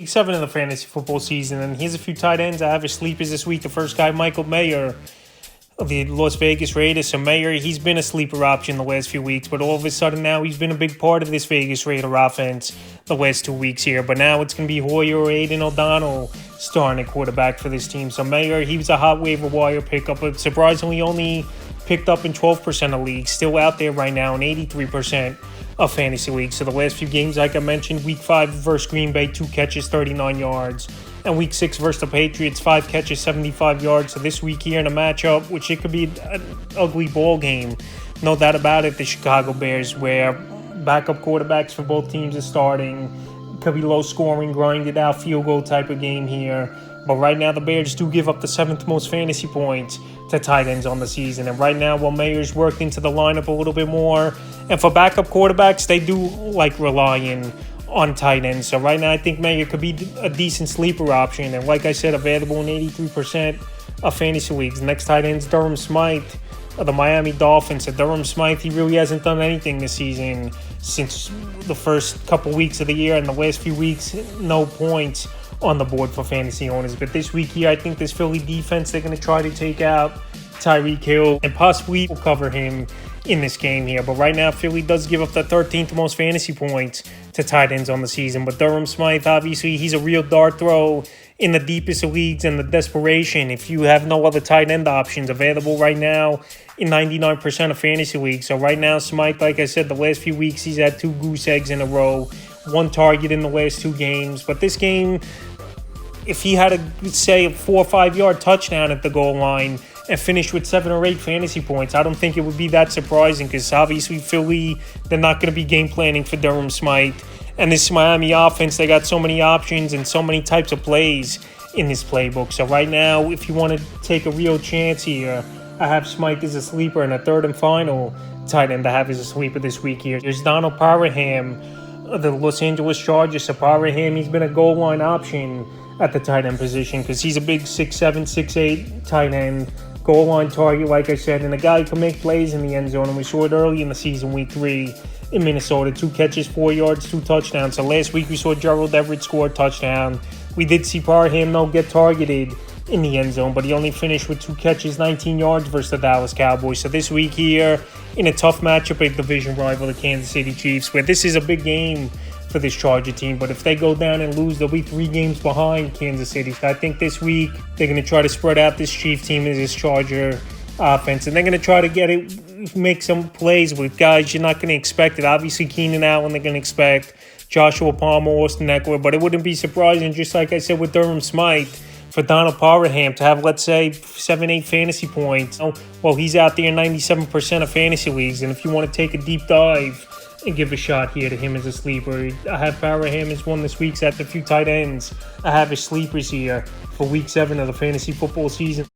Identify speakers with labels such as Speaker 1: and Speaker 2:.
Speaker 1: Week 7 of the fantasy football season, and here's a few tight ends. I have his sleepers this week. The first guy, Michael Mayer of the Las Vegas Raiders. So Mayer, he's been a sleeper option the last few weeks, but all of a sudden now he's been a big part of this Vegas Raider offense the last 2 weeks here. But now it's going to be Hoyer or Aiden O'Donnell starting at quarterback for this team. So Mayer, he was a hot waiver wire pickup, but surprisingly only picked up in 12% of leagues. Still out there right now in 83% of fantasy leagues. So the last few games, like I mentioned, week 5 versus Green Bay, 2 catches, 39 yards. And week 6 versus the Patriots, 5 catches, 75 yards. So this week here in a matchup, which it could be an ugly ball game, no doubt about it, the Chicago Bears, where backup quarterbacks for both teams are starting. Could be low scoring, grinded out field goal type of game here. But right now the Bears do give up the 7th most fantasy points to tight ends on the season. And right now, while Mayer's worked into the lineup a little bit more, and for backup quarterbacks, they do like relying on tight ends. So right now I think Mayer could be a decent sleeper option. And like I said, available in 83% of fantasy leagues. Next tight end's Durham Smythe of the Miami Dolphins. So Durham Smythe, he really hasn't done anything this season since the first couple weeks of the year, and the last few weeks, no points on the board for fantasy owners. But this week here, I think this Philly defense, they're going to try to take out Tyreek Hill and possibly will cover him in this game here. But right now, Philly does give up the 13th most fantasy points to tight ends on the season. But Durham Smythe, obviously, he's a real dart throw in the deepest of leagues, and the desperation if you have no other tight end options available right now in 99% of fantasy leagues. So right now, Smythe, like I said, the last few weeks, he's had 2 goose eggs in a row, 1 target in the last 2 games. But this game, if he had say a 4 or 5 yard touchdown at the goal line and finish with 7 or 8 fantasy points, I don't think it would be that surprising, because obviously Philly, they're not going to be game planning for Durham Smythe. And this Miami offense, they got so many options and so many types of plays in this playbook. So right now, if you want to take a real chance here, I have Smythe as a sleeper, and a third and final tight end I have as a sleeper this week here. There's Donald Parham of the Los Angeles Chargers. So Parham, he's been a goal line option at the tight end position because he's a big 6'7", 6'8" tight end, goal line target, like I said, and a guy who can make plays in the end zone. And we saw it early in the season, week 3 in Minnesota, 2 catches, 4 yards, 2 touchdowns. So last week we saw Gerald Everett score a touchdown. We did see Parham, though, get targeted in the end zone, but he only finished with 2 catches, 19 yards versus the Dallas Cowboys. So this week here, in a tough matchup, a division rival, the Kansas City Chiefs, where this is a big game for this Charger team, but if they go down and lose, they'll be 3 games behind Kansas City. So I think this week they're going to try to spread out this Chief team and this Charger offense, and they're going to try to make some plays with guys you're not going to expect it. Obviously, Keenan Allen, they're going to expect Joshua Palmer, Austin Eckler, but it wouldn't be surprising, just like I said with Durham Smythe, for Donald Parham to have, let's say, 7-8 fantasy points. Well, he's out there in 97% of fantasy leagues, and if you want to take a deep dive and give a shot here to him as a sleeper, I have Parham as one this week. So at a few tight ends, I have his sleepers here for week 7 of the fantasy football season.